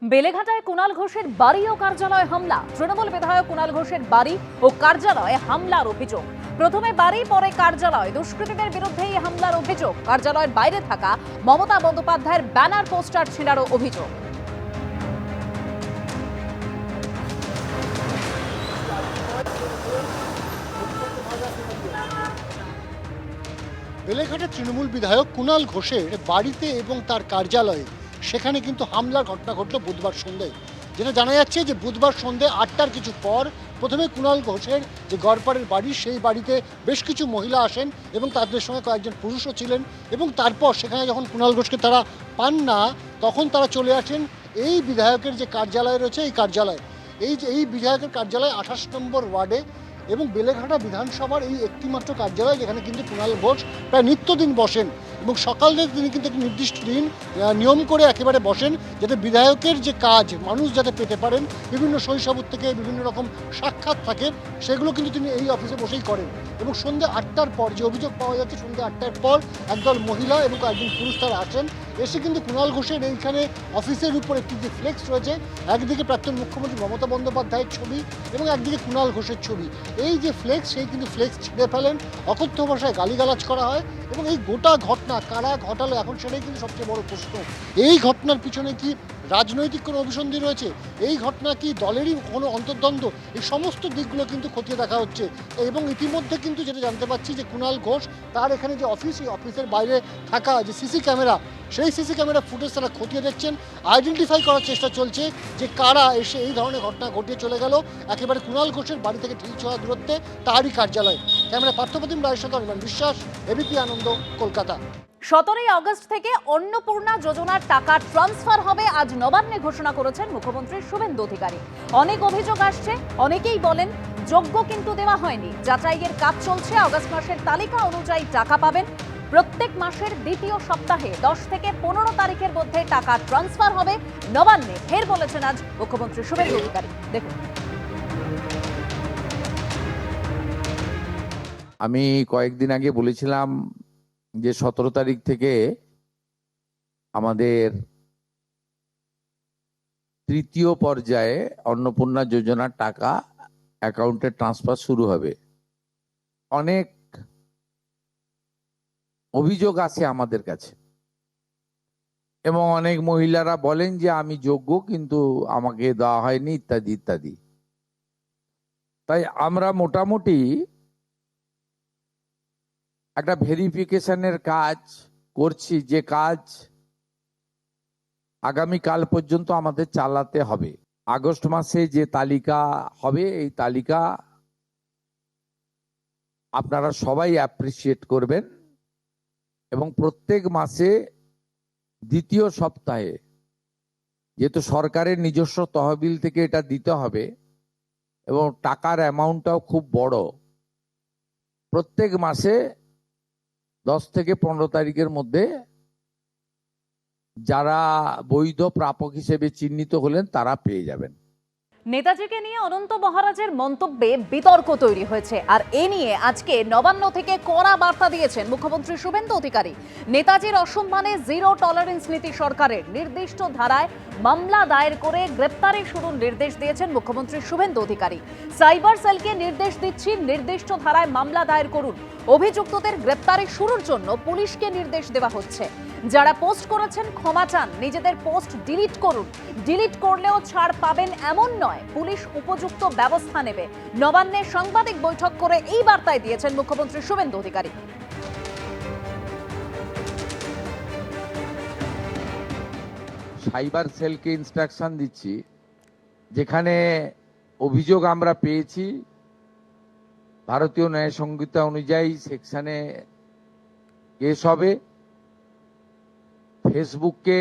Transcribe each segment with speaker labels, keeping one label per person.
Speaker 1: বেলেঘাটায় কুণাল ঘোষের বাড়ি ও কার্যালয়ে হামলা। তৃণমূল বিধায়ক কুণাল ঘোষের বাড়ি ও কার্যালয়ে হামলার অভিযোগ। প্রথমে বাড়ি, পরে কার্যালয়। দুষ্কৃতীদের বিরুদ্ধে এই হামলার অভিযোগ। কার্যালয়ের বাইরে থাকা মমতা বন্দ্যোপাধ্যায়ের ব্যানার পোস্টার ছেঁড়ারও অভিযোগ।
Speaker 2: বেলেঘাটার তৃণমূল বিধায়ক কুণাল ঘোষের বাড়িতে এবং তার কার্যালয়ে সেখানে কিন্তু হামলার ঘটনা ঘটল বুধবার সন্ধ্যায়। যেটা জানা যাচ্ছে যে বুধবার সন্ধ্যে 8টার কিছু পর প্রথমে কুণাল ঘোষের যে গড়পাড়ের বাড়ি, সেই বাড়িতে বেশ কিছু মহিলা আসেন এবং তাদের সঙ্গে কয়েকজন পুরুষও ছিলেন, এবং তারপর সেখানে যখন কুণাল ঘোষকে তারা পান না, তখন তারা চলে আসেন এই বিধায়কের যে কার্যালয় রয়েছে এই কার্যালয়। এই বিধায়কের কার্যালয় 28 নম্বর ওয়ার্ডে এবং বেলেঘাটা বিধানসভার এই একটিমাত্র কার্যালয় যেখানে কিন্তু কুণাল ঘোষ প্রায় নিত্যদিন বসেন, এবং সকাল থেকে তিনি কিন্তু একটি নির্দিষ্ট দিন নিয়ম করে একেবারে বসেন, যাতে বিধায়কের যে কাজ মানুষ যাতে পেতে পারেন, বিভিন্ন শৈশব থেকে বিভিন্ন রকম সাক্ষাৎ থাকে, সেগুলো কিন্তু তিনি এই অফিসে বসেই করেন। এবং সন্ধ্যে 8টার পর যে অভিযোগ পাওয়া যাচ্ছে, সন্ধ্যে 8টার পর একদল মহিলা এবং কয়েকজন পুরুষ তারা আসেন, এসে কিন্তু কুণাল ঘোষের এইখানে অফিসের উপর একটি যে ফ্লেক্স রয়েছে, একদিকে প্রাক্তন মুখ্যমন্ত্রী মমতা বন্দ্যোপাধ্যায়ের ছবি এবং একদিকে কুণাল ঘোষের ছবি, এই যে ফ্লেক্স, সেই কিন্তু ফ্লেক্স ছিঁড়ে ফেলেন, অকথ্য ভাষায় গালিগালাজ করা হয়। এবং এই গোটা ঘটনা কারা ঘটালো এখন সেটাই কিন্তু সবচেয়ে বড় প্রশ্ন। এই ঘটনার পিছনে কি রাজনৈতিক কোনো অভিসন্ধি রয়েছে? এই ঘটনা কি দলেরই কোনো অন্তর্দ্বন্দ্ব? এই সমস্ত দিকগুলো কিন্তু খতিয়ে দেখা হচ্ছে। এবং ইতিমধ্যে কিন্তু যেটা জানতে পারছি যে কুণাল ঘোষ তার এখানে যে অফিস, এই অফিসের বাইরে থাকা যে সিসি ক্যামেরা, সেই সিসি ক্যামেরা ফুটেজ তারা খতিয়ে দেখছেন। আইডেন্টিফাই করার চেষ্টা চলছে যে কারা এসে এই ধরনের ঘটনা ঘটিয়ে চলে গেল একেবারে কুণাল ঘোষের বাড়ি থেকে ঢিল ছোঁড়া দূরত্বে তারই কার্যালয়। ক্যামেরা পার্থপ্রতিম রায়ের সাথে অনির্বাণ বিশ্বাস, এবিপি আনন্দ, কলকাতা।
Speaker 1: 17ই আগস্ট থেকে অন্নপূর্ণা যোজনার টাকা ট্রান্সফার হবে আজ নবান্নে ঘোষণা করেছেন মুখ্যমন্ত্রী শুভেন্দু অধিকারী। অনেক অভিযোগ আসছে, অনেকেই বলেন যোগ্য কিন্তু দেওয়া হয়নি। যাচাইয়ের কাজ চলছে। আগস্ট মাসের তালিকা অনুযায়ী টাকা পাবেন। প্রত্যেক মাসের দ্বিতীয় সপ্তাহে 10 থেকে 15 তারিখের মধ্যে টাকা ট্রান্সফার হবে। নবান্নে ফের বলেছেন আজ মুখ্যমন্ত্রী শুভেন্দু অধিকারী। দেখুন।
Speaker 3: আমি কয়েকদিন আগে বলেছিলাম যে 17 তারিখ থেকে আমাদের তৃতীয় পর্যায়ে অন্নপূর্ণা যোজনার টাকা অ্যাকাউন্টে ট্রান্সফার শুরু হবে। অনেক অভিযোগ আছে আমাদের কাছে এবং অনেক মহিলারা বলেন যে আমি যোগ্য কিন্তু আমাকে দেওয়া হয়নি, ইত্যাদি ইত্যাদি। তাই আমরা মোটামুটি একটা ভেরিফিকেশনের কাজ করছি, যে কাজ আগামীকাল পর্যন্ত আমাদের চালাতে হবে। আগস্ট মাসে যে তালিকা হবে, এই তালিকা আপনারা সবাই অ্যাপ্রিসিয়েট করবেন এবং প্রত্যেক মাসে দ্বিতীয় সপ্তাহে, যেহেতু সরকারের নিজস্ব তহবিল থেকে এটা দিতে হবে এবং টাকার অ্যামাউন্টটাও খুব বড়, প্রত্যেক মাসে 10 থেকে 15 তারিখের মধ্যে যারা বৈধ প্রাপক হিসেবে চিহ্নিত হলেন তারা পেয়ে যাবেন।
Speaker 1: নেতাজিকে নিয়ে অনন্ত মহারাজের মন্তব্যে বিতর্ক তৈরি হয়েছে, আর এ নিয়ে আজকে নবান্ন থেকে কড়া বার্তা দিয়েছেন মুখ্যমন্ত্রী শুভেন্দু অধিকারী। নেতাজির অসম্মানে জিরো টলারেন্স নীতি সরকারের। নির্দিষ্ট ধারায় মামলা দায়ের করে গ্রেপ্তারি শুরুর নির্দেশ দিয়েছেন মুখ্যমন্ত্রী শুভেন্দু অধিকারী। সাইবার সেলকে নির্দেশ দিচ্ছি, নির্দিষ্ট ধারায় মামলা দায়ের করুন। অভিযুক্তদের গ্রেপ্তারি শুরুর জন্য পুলিশকে নির্দেশ দেওয়া হচ্ছে। যারা পোস্ট করেছেন ক্ষমা চান, নিজেদের পোস্ট ডিলিট করুন। ডিলিট করলেও ছাড় পাবেন এমন নয়, পুলিশ উপযুক্ত ব্যবস্থা নেবে। নবান্নে সাংবাদিক বৈঠক করে এই বার্তায় দিয়েছেন মুখ্যমন্ত্রী শুভেন্দু অধিকারী।
Speaker 3: সাইবার সেলকে ইনস্ট্রাকশন দিচ্ছি, যেখানে অভিযোগ আমরা পেয়েছি ভারতীয় ন্যায় সংহিতা অনুযায়ী সেকশনে কেস হবে। ফেসবুকে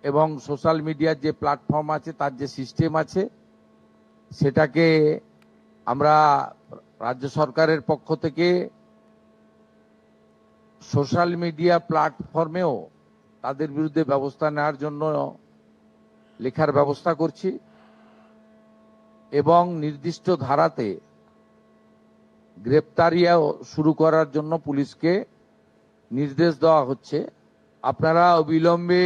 Speaker 3: এবং সোশ্যাল মিডিয়ার যে প্ল্যাটফর্ম আছে, তার যে সিস্টেম আছে, সেটাকে আমরা রাজ্য সরকারের পক্ষ থেকে সোশ্যাল মিডিয়া প্ল্যাটফর্মেও তাদের বিরুদ্ধে ব্যবস্থা নেওয়ার জন্য লেখার ব্যবস্থা করছি এবং নির্দিষ্ট ধারাতে গ্রেপ্তারিও শুরু করার জন্য পুলিশকে নির্দেশ দেওয়া হচ্ছে। আপনারা অবিলম্বে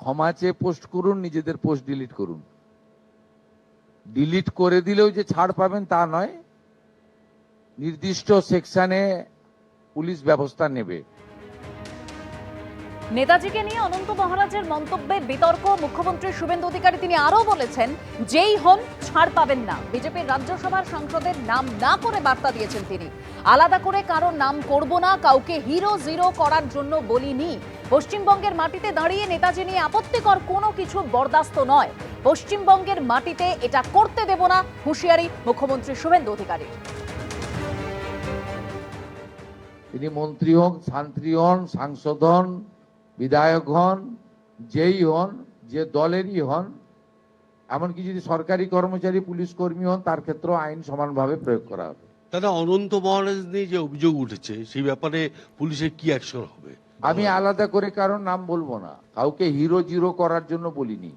Speaker 3: ক্ষমা চেয়ে পোস্ট করুন, নিজেদের পোস্ট ডিলিট করুন। ডিলিট করে দিলেও যে ছাড় পাবেন তা নয়, নির্দিষ্ট সেকশনে পুলিশ ব্যবস্থা নেবে।
Speaker 1: নেতাজিকে নিয়ে অনন্ত মহারাজের মন্তব্যে বিতর্ক। মুখ্যমন্ত্রী শুভেন্দু অধিকারী তিনি আরও বলেছেন, যেই হন ছাড় পাবেন না। বিজেপির রাজ্যসভার সাংসদের নাম না করে বার্তা দিয়েছেন তিনি। আলাদা করে কারো নাম করব না, কাউকে হিরো জিরো করার জন্য বলিনি। পশ্চিমবঙ্গের মাটিতে দাঁড়িয়ে নেতাজি নিয়ে আপত্তিকর কোনো কিছু বরদাস্ত নয়। পশ্চিমবঙ্গের মাটিতে এটা করতে দেব না, হুঁশিয়ারি মুখ্যমন্ত্রী শুভেন্দু অধিকারী।
Speaker 3: তিনি মন্ত্রী হন, শান্ত্রী হন, সাংসদ হন, বিধায়ক হন, যেই হন, যে দলেরই হন, এমনকি যদি সরকারি কর্মচারী পুলিশ কর্মী হন, তার ক্ষেত্রেও আইন সমানভাবে প্রয়োগ করা হবে।
Speaker 4: দাদা, অনন্ত মহারাজ নিয়ে যে অভিযোগ উঠেছে সেই ব্যাপারে পুলিশের কি অ্যাকশন হবে?
Speaker 3: আমি আলাদা করে কারোর নাম বলবো না, কাউকে হিরো জিরো করার জন্য বলিনি।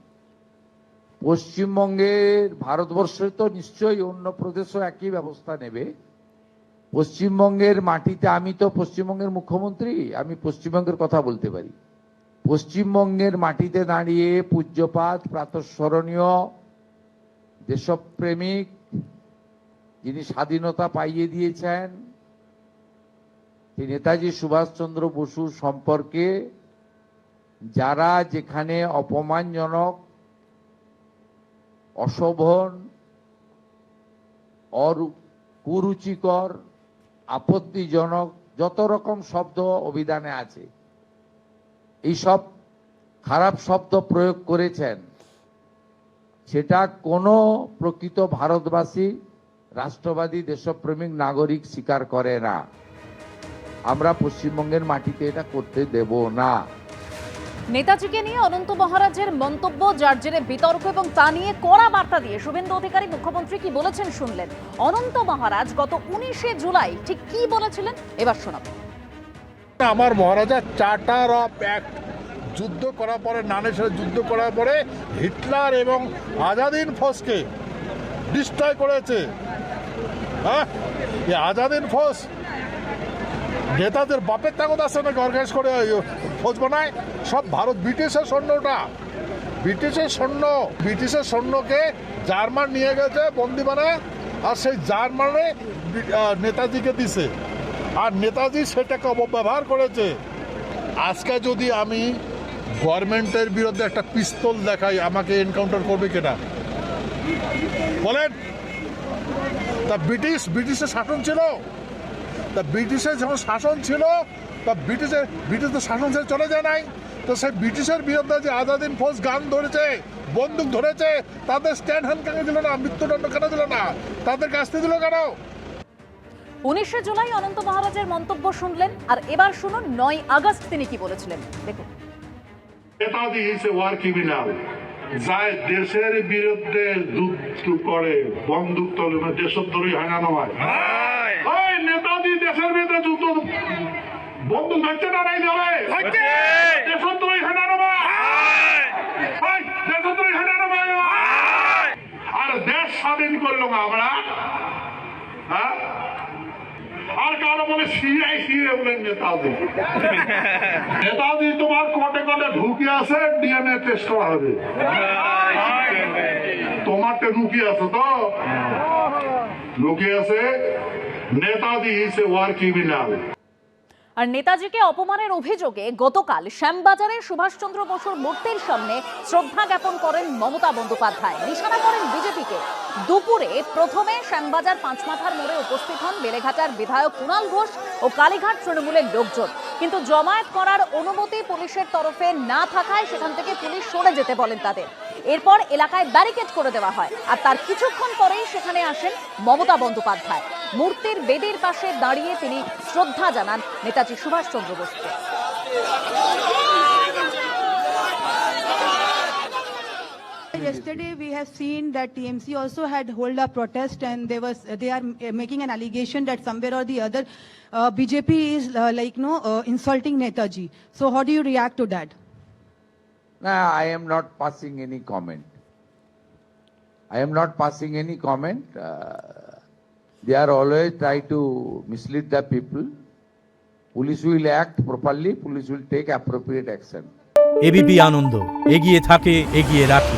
Speaker 3: পশ্চিমবঙ্গের, ভারতবর্ষে তো নিশ্চয়ই অন্য প্রদেশও একই ব্যবস্থা নেবে। পশ্চিমবঙ্গের মাটিতে, আমি তো পশ্চিমবঙ্গের মুখ্যমন্ত্রী, আমি পশ্চিমবঙ্গের কথা বলতে পারি। পশ্চিমবঙ্গের মাটিতে দাঁড়িয়ে পূজ্যপাত, প্রাতঃস্মরণীয় দেশপ্রেমিক, যিনি স্বাধীনতা পাইয়ে দিয়েছেন, নেতাজি সুভাষচন্দ্র বসু সম্পর্কে যারা যেখানে অপমানজনক, অশোভন, কুরুচিকর, আপত্তিজনক যত রকম শব্দ অভিধানে আছে, এইসব খারাপ শব্দ প্রয়োগ করেছেন, সেটা কোনো প্রকৃত ভারতবাসী, রাষ্ট্রবাদী, দেশপ্রেমিক নাগরিক স্বীকার করে না। আমরা পশ্চিমবঙ্গের মাটিতে এটা করতে দেব না।
Speaker 1: নেতাজিকে নিয়ে অনন্ত মহারাজের মন্তব্য, যার জেরে বিতর্ক এবং তা নিয়ে কড়া বার্তা দিয়ে শুভেন্দু অধিকারী মুখ্যমন্ত্রী কি বলেছেন শুনলেন। অনন্ত মহারাজ গত 19শে জুলাই ঠিক কি বলেছিলেন এবার শোনাবো।
Speaker 5: আমার মহারাজা চার্টার অফ অ্যাক্ট যুদ্ধ করার পরে, নানের সাথে যুদ্ধ করার পরে হিটলার এবং আজাদিন ফৌজকে ডিস্ট্রয় করেছে। হ্যাঁ, এই আজাদিন ফৌজ নেতাদের বাপের তাগত আছে নাকি অর্গানাইজ করে ফৌজ বানায়? সব ভারত ব্রিটিশের সৈন্যটা, ব্রিটিশের সৈন্য, ব্রিটিশের সৈন্যকে জার্মান নিয়ে গেছে বন্দি বানায়, আর সেই জার্মানে নেতাজিকে দিছে, আর নেতাজি সেটাকে অপব্যবহার করেছে। আজকে যদি আমি গভর্নমেন্টের বিরুদ্ধে একটা পিস্তল দেখাই, আমাকে এনকাউন্টার করবে কিনা বলেন? তা ব্রিটিশের শাসন ছিল, তা ব্রিটিশের যখন শাসন ছিল, তা ব্রিটিশের শাসন ছেড়ে চলে যায় নাই। তো সেই ব্রিটিশের বিরুদ্ধে যে আজাদিন ফৌজ গান ধরেছে, বন্দুক ধরেছে, তাদের স্ট্যান্ড হ্যান্ড কেন দিল না? মৃত্যুদণ্ড কেন দিল না? তাদের কাছতে দিল কেন?
Speaker 1: 19শে জুলাই অনন্ত মহারাজের মন্তব্য শুনলেন, আর এবার শুনুন 9 আগস্ট তিনি কি বলেছিলেন। দেখুন।
Speaker 6: Netaji is a war criminal, যায় দেশের বিরুদ্ধে যুদ্ধ করে, বন্দুক তোলে না, দেশদ্রোহী হয় না নয়? ওই নেতাজি দেশের বিরুদ্ধে যুদ্ধ, বন্দুক ধরছে না নাই ধরে? দেশদ্রোহী হয় না নয়? দেশদ্রোহী হয় না নয়? আর দেশ স্বাধীন করলো না আমরা, হ্যাঁ? আর কারো বলে সিআই সিরে বলেন নেতাজি। নেতাজি তোমার কোটে কোটে ঢুকে আছে, ডিএনএ টেস্ট করা হবে। তোমারটা লুকিয়ে আছে, তো লুকিয়ে আছে। Netaji is a war criminal.
Speaker 1: আর নেতাজিকে অপমানের অভিযোগে গতকাল শ্যামবাজারে সুভাষচন্দ্র বসুর মূর্তির সামনে শ্রদ্ধা জ্ঞাপন করেন মমতা বন্দ্যোপাধ্যায়। নিশানা করেন বিজেপিকে। দুপুরে প্রথমে শ্যামবাজার পাঁচমাথার মোড়ে উপস্থিত হন বেলেঘাটার বিধায়ক কুণাল ঘোষ ও কালীঘাট তৃণমূলের লোকজন, কিন্তু জমায়েত করার অনুমতি পুলিশের তরফে না থাকায় সেখান থেকে পুলিশ সরে যেতে বলেন তাদের। এরপর এলাকায় ব্যারিকেড করে দেওয়া হয়, আর তার কিছুক্ষণ পরেই সেখানে আসেন মমতা বন্দ্যোপাধ্যায়। মূর্তির বেদির পাশে দাঁড়িয়ে তিনি শ্রদ্ধা জানান নেতাজি সুভাষচন্দ্র বসুকে।
Speaker 7: Yesterday we have seen that TMC also had held a protest, and they are making an allegation that somewhere or the other BJP is insulting Netaji. So how do you react to that?
Speaker 3: No, I am not passing any comment. I am not passing any comment. They are always try to mislead the people. Police will act properly. Police will take appropriate action.
Speaker 8: ABP Ananda, এগিয়ে থাকে, এগিয়ে রাখে।